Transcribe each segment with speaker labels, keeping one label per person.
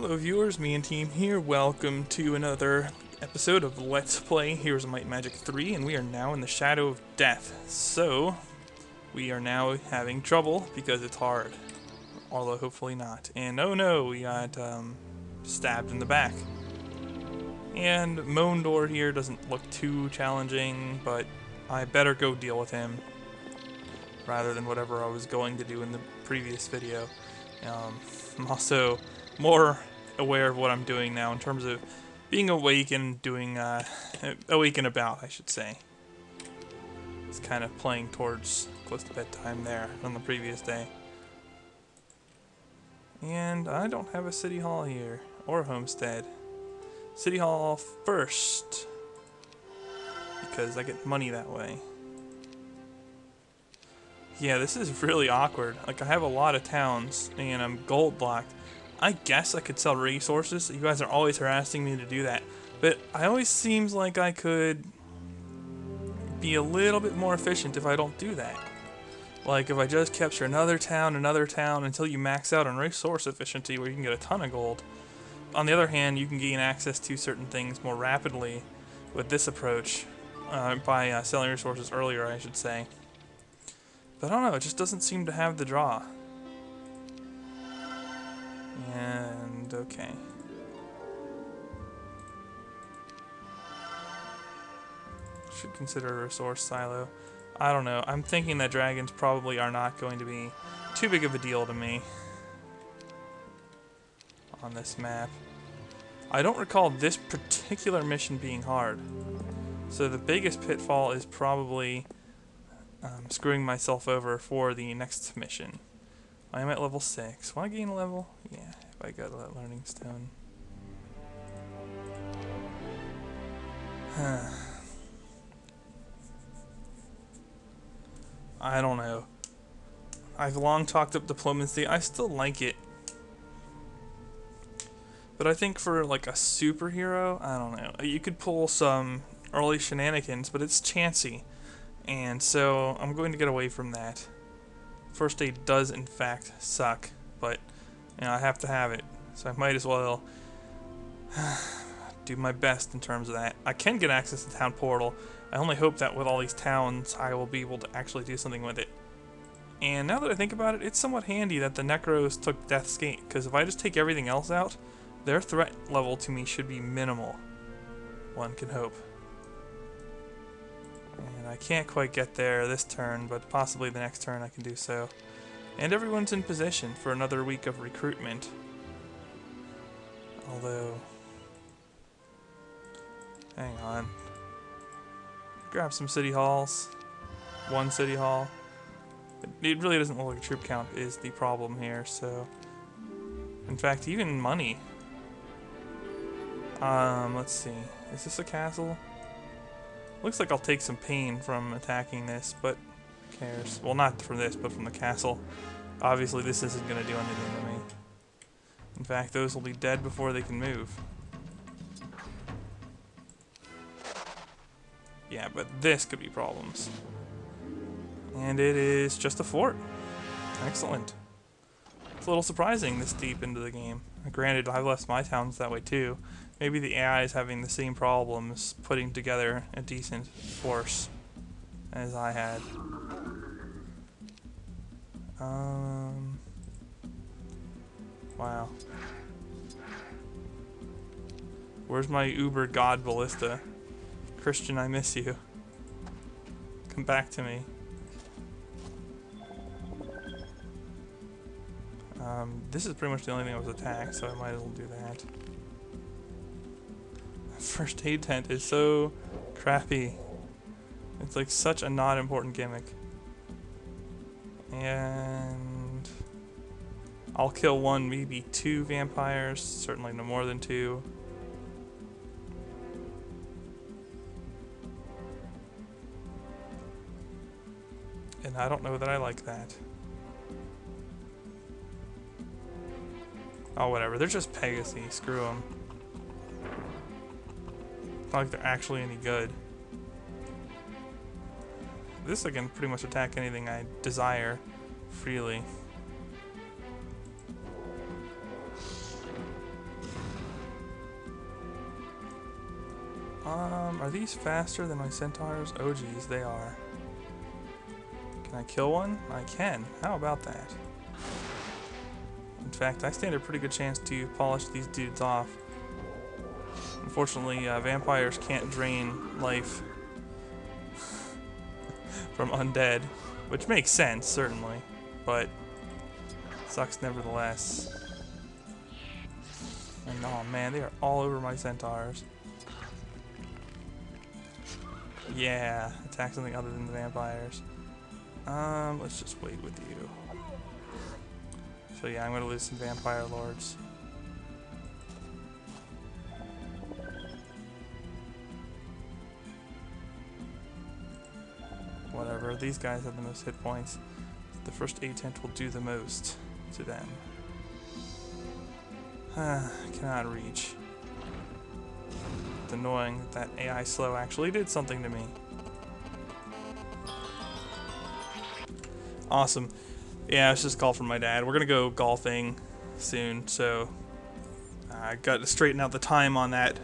Speaker 1: Hello viewers, me and team here. Welcome to another episode of Let's Play Heroes of Might and Magic 3, and we are now in the Shadow of Death. So, we are now having trouble because it's hard. Although hopefully not. And oh no, we got stabbed in the back. And Mondor here doesn't look too challenging, but I better go deal with him rather than whatever I was going to do in the previous video. I'm also more aware of what I'm doing now in terms of being awake and doing, awake and about, I should say. It's kind of playing towards close to bedtime there on the previous day. And I don't have a city hall here, or a homestead. City hall first, because I get money that way. Yeah, this is really awkward. Like, I have a lot of towns, and I'm gold locked. I guess I could sell resources. You guys are always harassing me to do that. But I always seems like I could be a little bit more efficient if I don't do that. Like, if I just capture another town, until you max out on resource efficiency where you can get a ton of gold. On the other hand, you can gain access to certain things more rapidly with this approach. By selling resources earlier, I should say. But I don't know, it just doesn't seem to have the draw. And, okay. Should consider a resource silo. I don't know, I'm thinking that dragons probably are not going to be too big of a deal to me on this map. I don't recall this particular mission being hard. So the biggest pitfall is probably screwing myself over for the next mission. I am at level 6. Will I gain a level? Yeah, if I go to that learning stone. I don't know. I've long talked up diplomacy. I still like it. But I think for like a superhero, I don't know. You could pull some early shenanigans, but it's chancy. And so I'm going to get away from that. First aid does in fact suck, but you know, I have to have it. So I might as well do my best in terms of that. I can get access to Town Portal. I only hope that with all these towns I will be able to actually do something with it. And now that I think about it, it's somewhat handy that the Necros took Death's Gate, because if I just take everything else out, their threat level to me should be minimal. One can hope. And I can't quite get there this turn, but possibly the next turn I can do so. And everyone's in position for another week of recruitment. Although... hang on. Grab some city halls. One city hall. It really doesn't look like a troop count is the problem here, so... in fact, even money. Let's see. Is this a castle? Looks like I'll take some pain from attacking this, but who cares? Well, not from this, but from the castle. Obviously, this isn't going to do anything to me. In fact, those will be dead before they can move. Yeah, but this could be problems. And it is just a fort. Excellent. It's a little surprising this deep into the game. Granted, I've left my towns that way too. Maybe the AI is having the same problems putting together a decent force as I had. Wow. Where's my Uber God Ballista? Christian, I miss you. Come back to me. This is pretty much the only thing that was attacked, so I might as well do that. First aid tent is so crappy. It's like such a not important gimmick. And I'll kill one, maybe two vampires, certainly no more than two. And I don't know that I like that. Oh, whatever. They're just Pegasi. Screw them. It's not like they're actually any good. This I can pretty much attack anything I desire freely. Are these faster than my centaurs? Oh geez, they are. Can I kill one? I can. How about that? In fact, I stand a pretty good chance to polish these dudes off. Unfortunately, vampires can't drain life from undead, which makes sense, certainly, but sucks nevertheless. And oh man, they are all over my centaurs. Yeah, attack something other than the vampires. Let's just wait with you. So yeah, I'm gonna lose some vampire lords. Whatever, these guys have the most hit points. The first aid tent will do the most to them. Cannot reach. It's annoying that AI slow actually did something to me. Awesome. Yeah, it's just a call from my dad. We're gonna go golfing soon, so I got to straighten out the time on that.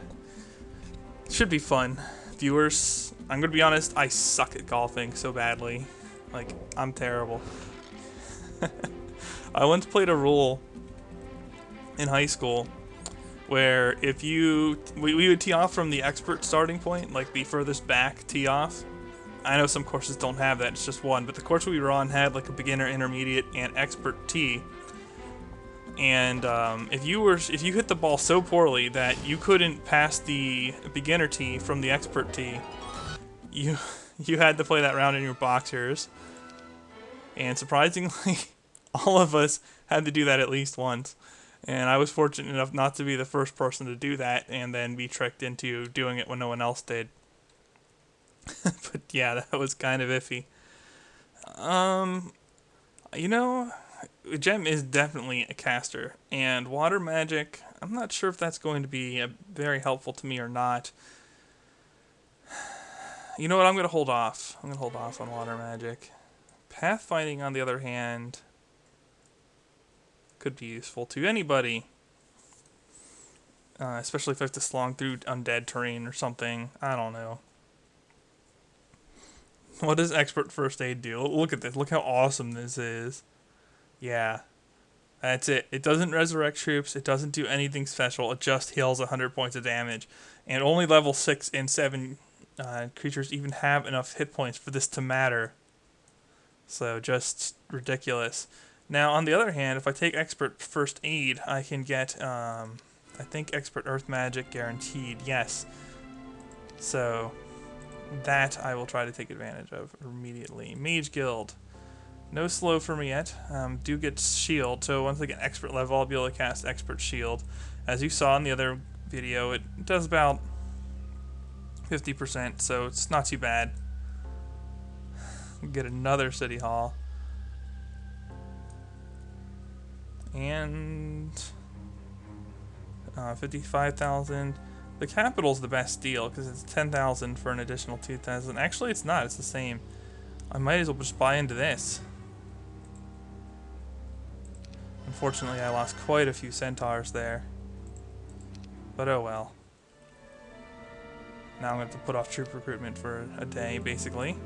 Speaker 1: Should be fun. Viewers, I'm gonna be honest, I suck at golfing so badly. Like, I'm terrible. I once played a rule in high school where if we would tee off from the expert starting point, like the furthest back tee off. I know some courses don't have that, it's just one, but the course we were on had like a beginner, intermediate, and expert tee. And if you hit the ball so poorly that you couldn't pass the beginner tee from the expert tee, you had to play that round in your boxers. And surprisingly, all of us had to do that at least once. And I was fortunate enough not to be the first person to do that and then be tricked into doing it when no one else did. But yeah, that was kind of iffy. You know, Gem is definitely a caster, and water magic, I'm not sure if that's going to be very helpful to me or not. You know what, I'm going to hold off. I'm going to hold off on water magic. Pathfinding, on the other hand, could be useful to anybody. Especially if I have to slog through undead terrain or something. I don't know. What does expert first aid do? Look at this. Look how awesome this is. Yeah. That's it. It doesn't resurrect troops. It doesn't do anything special. It just heals 100 points of damage. And only level 6 and 7 creatures even have enough hit points for this to matter. So just ridiculous. Now, on the other hand, if I take expert first aid, I can get, I think, expert earth magic guaranteed. Yes. So that I will try to take advantage of immediately. Mage Guild. No slow for me yet. Do get shield, so once I get expert level, I'll be able to cast expert shield. As you saw in the other video, it does about 50%, so it's not too bad. Get another city hall. And 55,000. The capital's the best deal because it's 10,000 for an additional 2,000. Actually, it's not. It's the same. I might as well just buy into this. Unfortunately, I lost quite a few centaurs there. But oh well. Now I'm going to have to put off troop recruitment for a day, basically.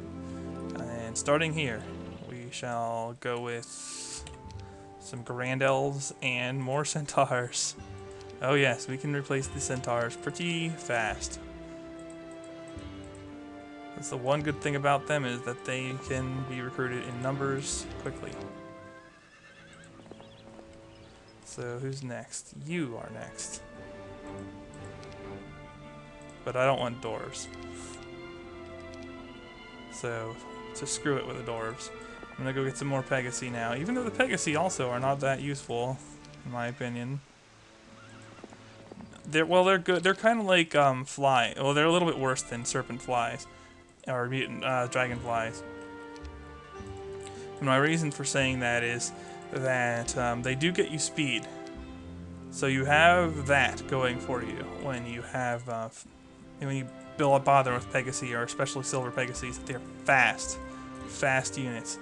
Speaker 1: And starting here, we shall go with some Grand Elves and more centaurs. Oh yes, we can replace the centaurs pretty fast. That's the one good thing about them, is that they can be recruited in numbers quickly. So who's next? You are next. But I don't want dwarves. So just screw it with the dwarves. I'm gonna go get some more Pegasi now, even though the Pegasi also are not that useful, in my opinion. They're good. They're kind of like fly. Well, they're a little bit worse than serpent flies or mutant dragonflies. And my reason for saying that is that they do get you speed. So you have that going for you when you have when you bother with Pegasi, or especially Silver Pegasus. They're fast units.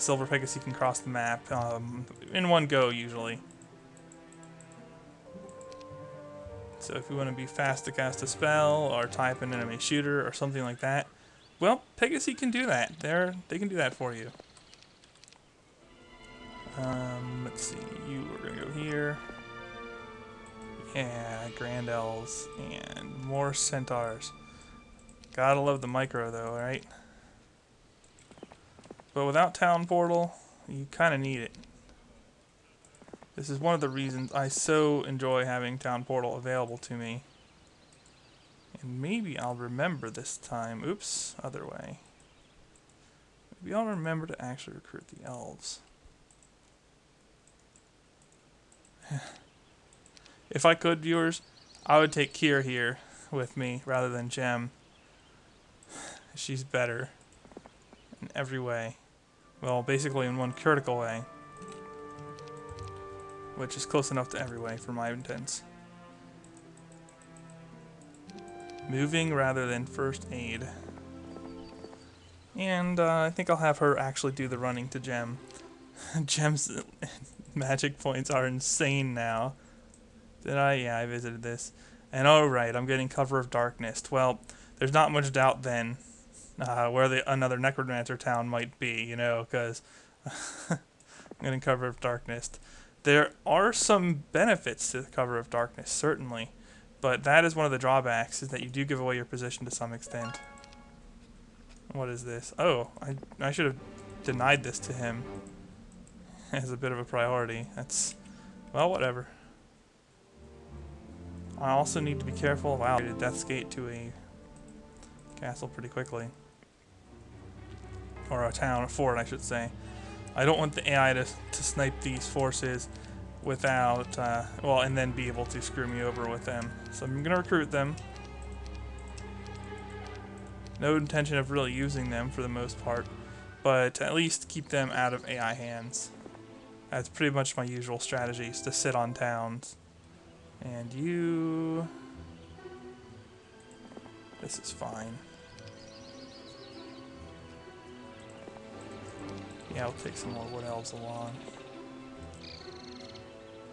Speaker 1: Silver Pegasi can cross the map in one go usually. So if you want to be fast to cast a spell or type an enemy shooter or something like that, well, Pegasus can do that. They can do that for you. Let's see, you are going to go here. Yeah, Grand Elves and more Centaurs. Gotta love the micro though, right? But without Town Portal, you kind of need it. This is one of the reasons I so enjoy having Town Portal available to me. And maybe I'll remember this time. Oops, other way. Maybe I'll remember to actually recruit the elves. If I could, viewers, I would take Kier here with me rather than Gem. She's better in every way. Well, basically in one critical way. Which is close enough to every way for my intents. Moving rather than first aid. And I think I'll have her actually do the running to Gem. Gem's magic points are insane now. Did I? Yeah, I visited this. And oh right, I'm getting Cover of Darkness. Well, there's not much doubt then where another Necromancer town might be, you know, because I'm getting Cover of Darkness. There are some benefits to the Cover of Darkness, certainly, but that is one of the drawbacks, is that you do give away your position to some extent. What is this? Oh, I should have denied this to him as a bit of a priority. That's, well, whatever. I also need to be careful. Wow, I did Death's Gate to a castle pretty quickly. Or a town, a fort, I should say. I don't want the AI to snipe these forces without, well, and then be able to screw me over with them. So I'm going to recruit them. No intention of really using them for the most part, but at least keep them out of AI hands. That's pretty much my usual strategy, is to sit on towns. And you... This is fine. Yeah, I'll take some more Wood Elves along.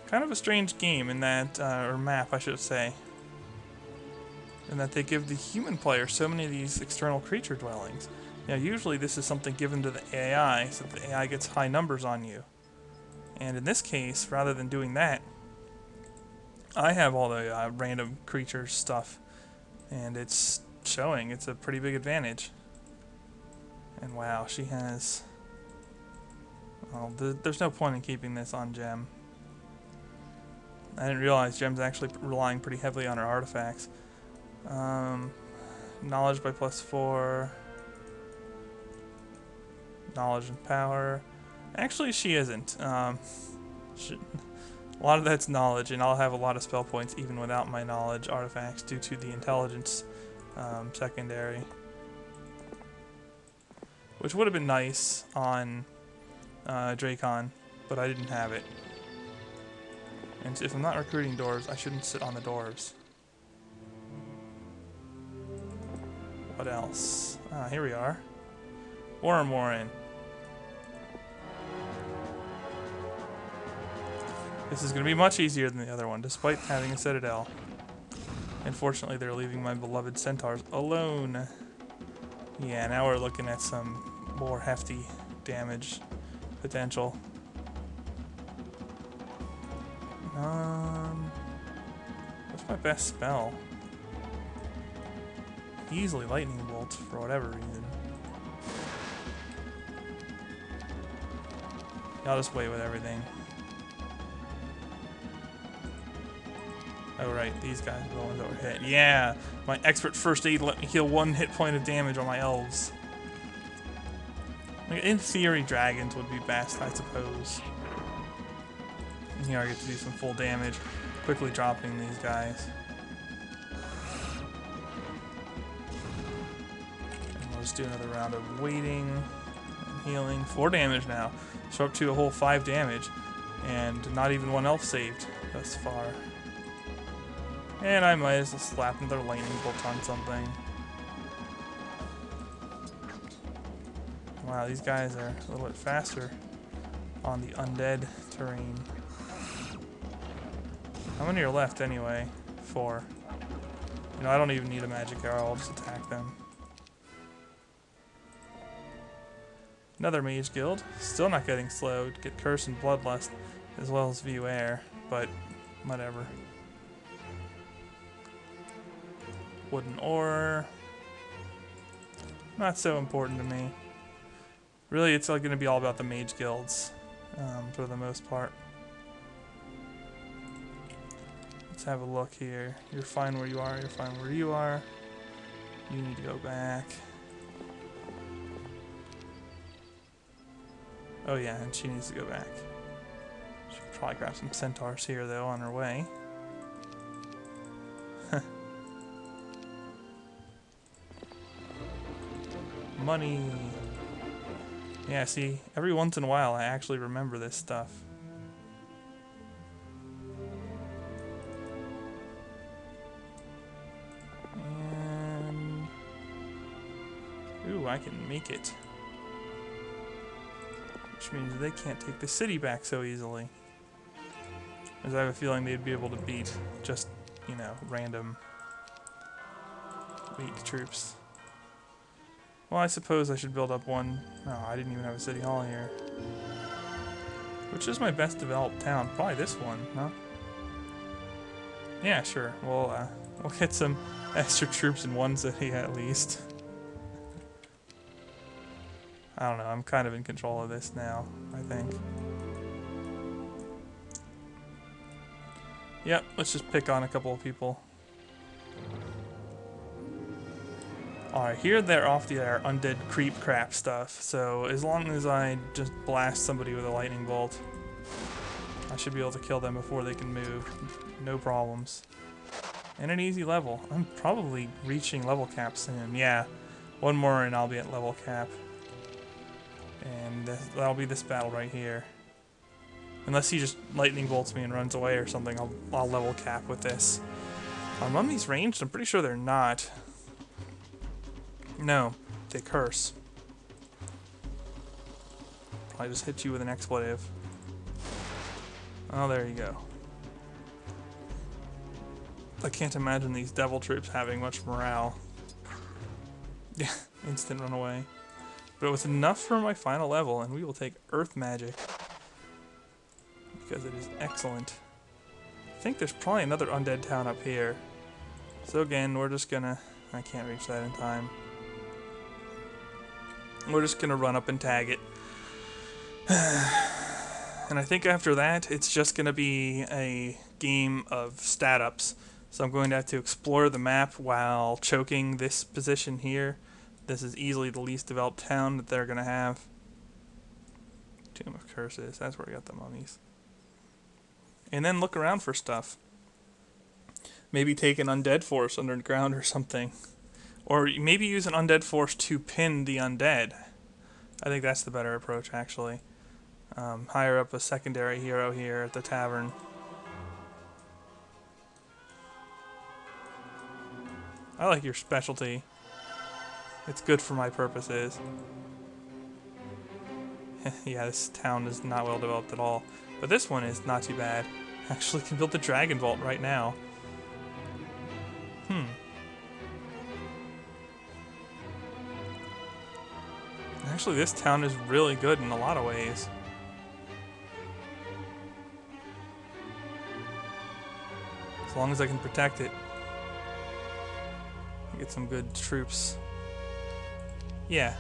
Speaker 1: Kind of a strange game in that, or map I should say, in that they give the human player so many of these external creature dwellings. Now usually this is something given to the AI, so that the AI gets high numbers on you. And in this case, rather than doing that, I have all the random creature stuff, and it's showing. It's a pretty big advantage. And wow, she has... Well, there's no point in keeping this on Gem. I didn't realize Gem's actually relying pretty heavily on her artifacts. Knowledge by +4. Knowledge and power. Actually, she isn't. A lot of that's knowledge, and I'll have a lot of spell points even without my knowledge artifacts due to the intelligence secondary. Which would have been nice on Dracon, but I didn't have it. And if I'm not recruiting dwarves, I shouldn't sit on the dwarves. What else? Here we are. Warren. This is going to be much easier than the other one, despite having a citadel. Unfortunately, they're leaving my beloved centaurs alone. Yeah, now we're looking at some more hefty damage potential. What's my best spell? Easily lightning bolt for whatever reason. I'll just wait with everything. Oh right, these guys are the ones that were hit. Yeah, my expert first aid let me heal 1 hit point of damage on my elves. In theory, dragons would be best, I suppose. And here I get to do some full damage, quickly dropping these guys. And we'll just do another round of waiting and healing. 4 damage now. So up to a whole 5 damage. And not even 1 elf saved thus far. And I might as well slap another lightning bolt on something. Wow, these guys are a little bit faster on the undead terrain. How many are left anyway? before. You know, I don't even need a magic arrow, I'll just attack them. Another mage guild. Still not getting slowed. Get curse and bloodlust as well as view air, but whatever. Wooden ore. Not so important to me. Really, it's like going to be all about the mage guilds for the most part. Let's have a look here. You're fine where you are. You're fine where you are. You need to go back. Oh yeah, and she needs to go back. She could probably grab some centaurs here though on her way. Money. Yeah, see, every once in a while I actually remember this stuff. And ooh, I can make it. Which means they can't take the city back so easily. Because I have a feeling they'd be able to beat just, you know, random weak troops. Well, I suppose I should build up one. No, I didn't even have a city hall here. Which is my best developed town? Probably this one, huh? Yeah, sure. We'll get some extra troops in one city at least. I don't know, I'm kind of in control of this now, I think. Yep, let's just pick on a couple of people. Alright, here they're off their undead creep crap stuff, so as long as I just blast somebody with a lightning bolt, I should be able to kill them before they can move. No problems. And an easy level. I'm probably reaching level cap soon. Yeah, one more and I'll be at level cap. And that'll be this battle right here. Unless he just lightning bolts me and runs away or something, I'll level cap with this. Are mummies ranged? I'm pretty sure they're not. No, they curse. Probably just hit you with an expletive. Oh, there you go. I can't imagine these devil troops having much morale. Yeah, instant run away. But it was enough for my final level, and we will take Earth Magic. Because it is excellent. I think there's probably another undead town up here. So again, we're just gonna... I can't reach that in time. We're just gonna run up and tag it. And I think after that, it's just gonna be a game of stat-ups. So I'm going to have to explore the map while choking this position here. This is easily the least developed town that they're gonna have. Tomb of Curses, that's where we got the mummies. And then look around for stuff. Maybe take an undead force underground or something. Or maybe use an undead force to pin the undead. I think that's the better approach, actually. Hire up a secondary hero here at the tavern. I like your specialty. It's good for my purposes. Yeah, this town is not well developed at all. But this one is not too bad. Actually can build the Dragon Vault right now. Actually, this town is really good in a lot of ways. As long as I can protect it. Get some good troops. Yeah.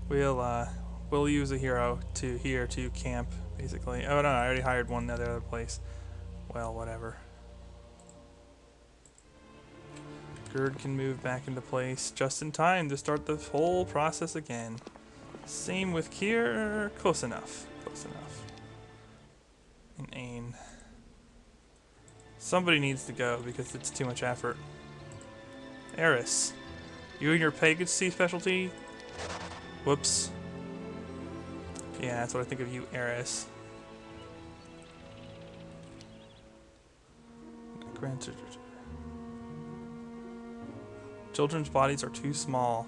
Speaker 1: We'll use a hero to camp, basically. Oh no, I already hired one at the other place. Well, whatever. Gerd can move back into place just in time to start the whole process again. Same with Kier. Close enough. Close enough. And Ain. Somebody needs to go because it's too much effort. Eris. You and your pagancy specialty? Whoops. Yeah, that's what I think of you, Eris. Children's bodies are too small.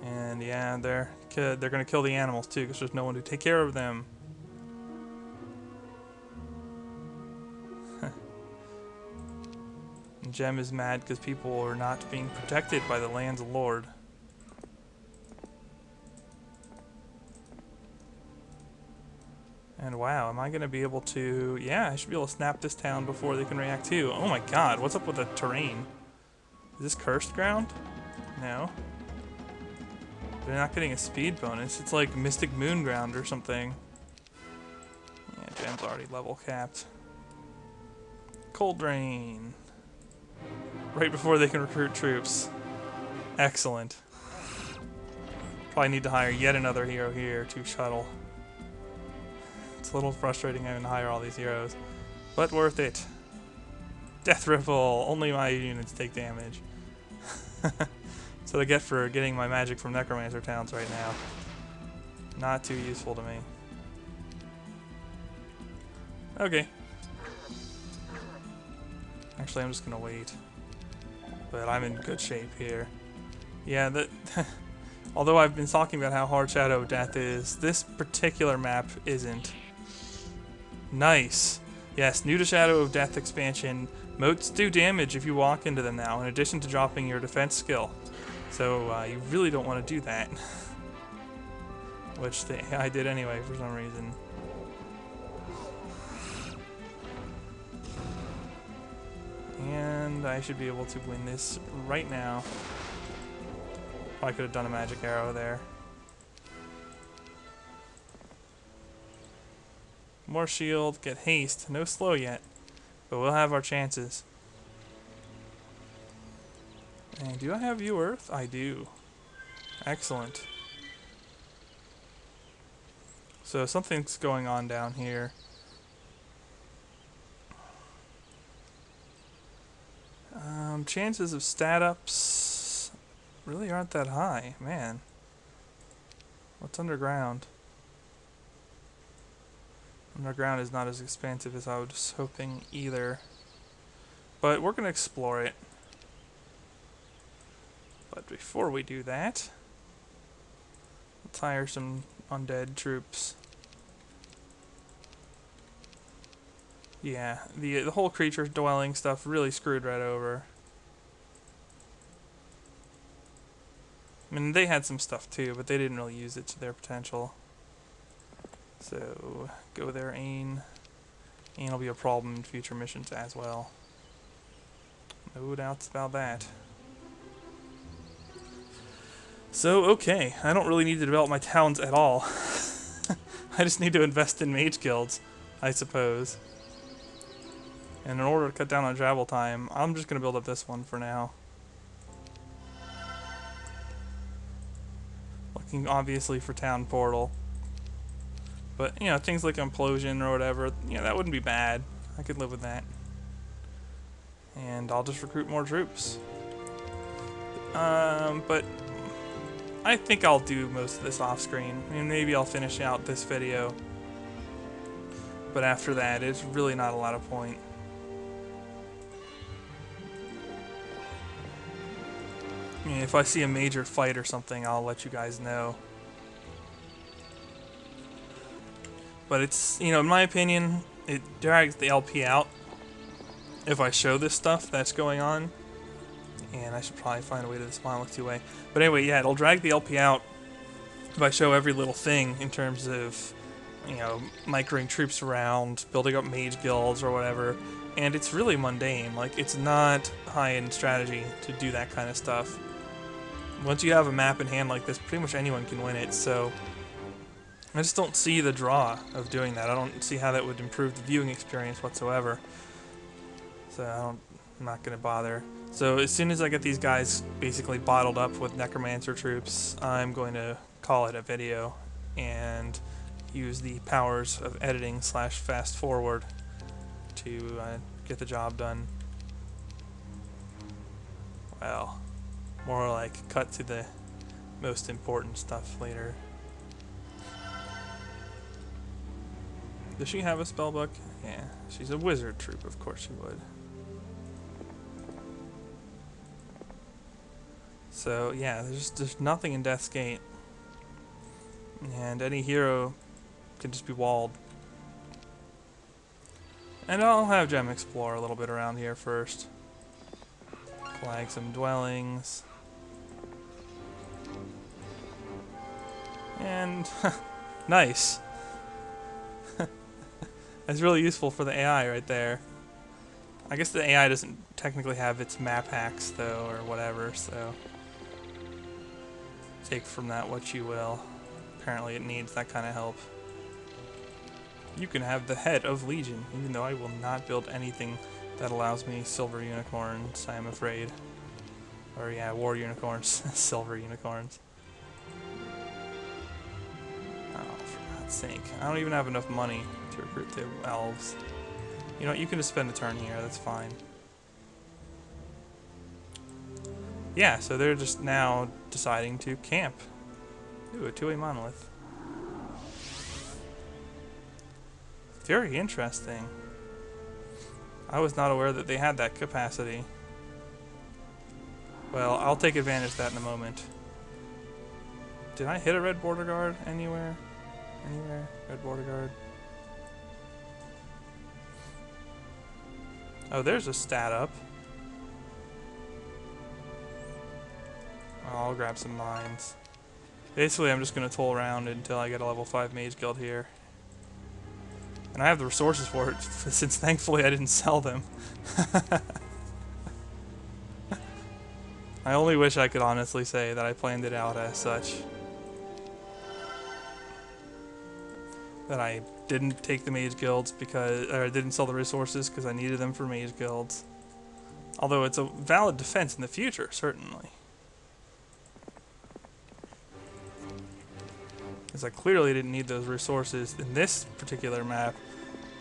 Speaker 1: And yeah, they're gonna kill the animals too because there's no one to take care of them. And Gem is mad because people are not being protected by the land's lord. And wow, am I going to be able to... Yeah, I should be able to snap this town before they can react too. Oh my god, what's up with the terrain? Is this cursed ground? No. They're not getting a speed bonus. It's like Mystic Moon ground or something. Yeah, Gem's already level capped. Cold Rain. Right before they can recruit troops. Excellent. Probably need to hire yet another hero here to shuttle. It's a little frustrating having to hire all these heroes, but worth it. Death Ripple! Only my units take damage. That's what I get for getting my magic from Necromancer towns right now. Not too useful to me. Okay. Actually, I'm just gonna wait. But I'm in good shape here. Yeah, that... although I've been talking about how hard Shadow of Death is, this particular map isn't. Nice. Yes, new to Shadow of Death expansion. Moats do damage if you walk into them now, in addition to dropping your defense skill. So you really don't want to do that. Which I did anyway for some reason. And I should be able to win this right now. Probably could have done a magic arrow there. More shield, get haste. No slow yet, but we'll have our chances. And do I have View Earth? I do. Excellent. So something's going on down here. Chances of stat ups really aren't that high, man. What's underground? Underground is not as expansive as I was hoping either. But we're going to explore it. But before we do that, let's hire some undead troops. Yeah, the whole creature dwelling stuff really screwed right over. I mean, they had some stuff too, but they didn't really use it to their potential. So, go there, Ain. Ain will be a problem in future missions as well. No doubts about that. So, okay, I don't really need to develop my towns at all. I just need to invest in mage guilds, I suppose. And in order to cut down on travel time, I'm just going to build up this one for now. Looking obviously for town portal. But, you know, things like implosion or whatever, you know, that wouldn't be bad. I could live with that. And I'll just recruit more troops. But I think I'll do most of this off screen. I mean, maybe I'll finish out this video. But after that, it's really not a lot of point. I mean, if I see a major fight or something, I'll let you guys know. But it's, you know, in my opinion, it drags the LP out if I show this stuff that's going on. And I should probably find a way to this Monolith 2-way. But anyway, yeah, it'll drag the LP out if I show every little thing in terms of, you know, microing troops around, building up mage guilds or whatever. And it's really mundane. Like, it's not high-end strategy to do that kind of stuff. Once you have a map in hand like this, pretty much anyone can win it, so I just don't see the draw of doing that. I don't see how that would improve the viewing experience whatsoever. So I'm not going to bother. So as soon as I get these guys basically bottled up with Necromancer troops, I'm going to call it a video and use the powers of editing / fast forward to get the job done. Well, more like cut to the most important stuff later. Does she have a spellbook? Yeah, she's a wizard troop, of course she would. So yeah, there's nothing in Death's Gate. And any hero can just be walled. And I'll have Gem explore a little bit around here first. Flag some dwellings. And nice. That's really useful for the AI right there. I guess the AI doesn't technically have its map hacks though, or whatever, so take from that what you will. Apparently it needs that kind of help. You can have the head of Legion, even though I will not build anything that allows me silver unicorns, I am afraid. Or yeah, war unicorns, silver unicorns. Oh, for God's sake. I don't even have enough money to recruit the elves. You know what, you can just spend a turn here, that's fine. Yeah, so they're just now deciding to camp. Ooh, a two-way monolith. Very interesting. I was not aware that they had that capacity. Well, I'll take advantage of that in a moment. Did I hit a red border guard anywhere? Anywhere? Red border guard? Oh, there's a stat up. Oh, I'll grab some mines. Basically, I'm just going to toll around until I get a level 5 mage guild here. And I have the resources for it, since thankfully I didn't sell them. I only wish I could honestly say that I planned it out as such. That I didn't take the mage guilds because, or I didn't sell the resources because I needed them for mage guilds. Although it's a valid defense in the future, certainly. Because I clearly didn't need those resources in this particular map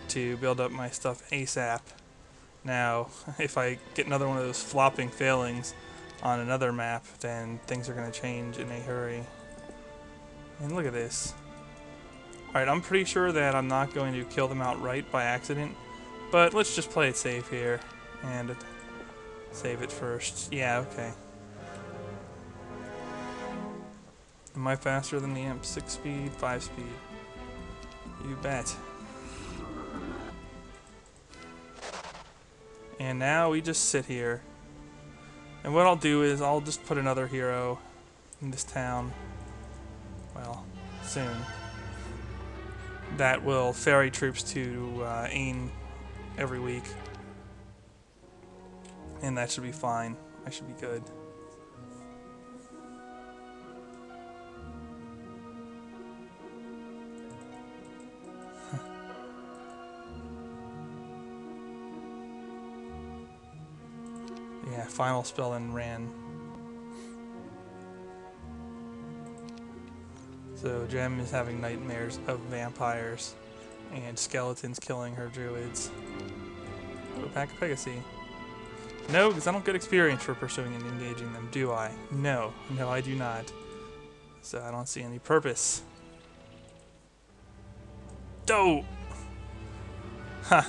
Speaker 1: to build up my stuff ASAP. Now, if I get another one of those flopping failings on another map, then things are going to change in a hurry. And look at this. Alright, I'm pretty sure that I'm not going to kill them outright by accident, but let's just play it safe here and save it first. Yeah, okay. Am I faster than the imp? 6 speed, 5 speed. You bet. And now we just sit here. And what I'll do is I'll just put another hero in this town. Well, soon. That will ferry troops to Ain every week. And that should be fine. I should be good. Yeah, final spell and ran. So Gem is having nightmares of vampires and skeletons killing her druids. Oh, Pack of Pegasi. No, because I don't get experience for pursuing and engaging them, do I? No. No, I do not. So I don't see any purpose. Dope! Ha!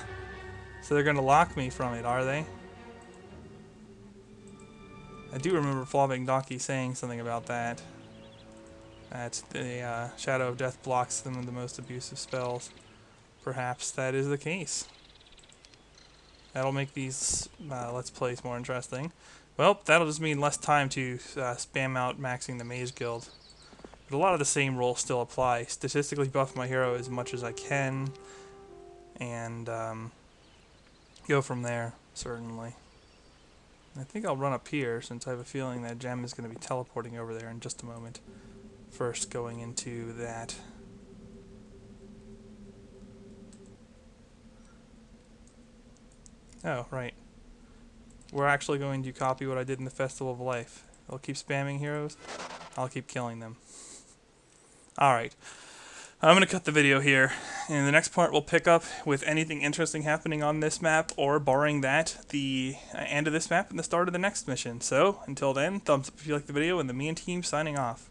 Speaker 1: So they're going to lock me from it, are they? I do remember Flobbing Donkey saying something about that. That the Shadow of Death blocks them of the most abusive spells. Perhaps that is the case. That'll make these Let's Plays more interesting. Well, that'll just mean less time to spam out maxing the Mage Guild. But a lot of the same rules still apply. Statistically buff my hero as much as I can. And go from there, certainly. I think I'll run up here since I have a feeling that Gem is going to be teleporting over there in just a moment. First going into that. Oh, right. We're actually going to copy what I did in the Festival of Life. I'll keep spamming heroes. I'll keep killing them. Alright. I'm going to cut the video here. In the next part, we'll pick up with anything interesting happening on this map, or barring that, the end of this map and the start of the next mission. So, until then, thumbs up if you like the video, and the me and team signing off.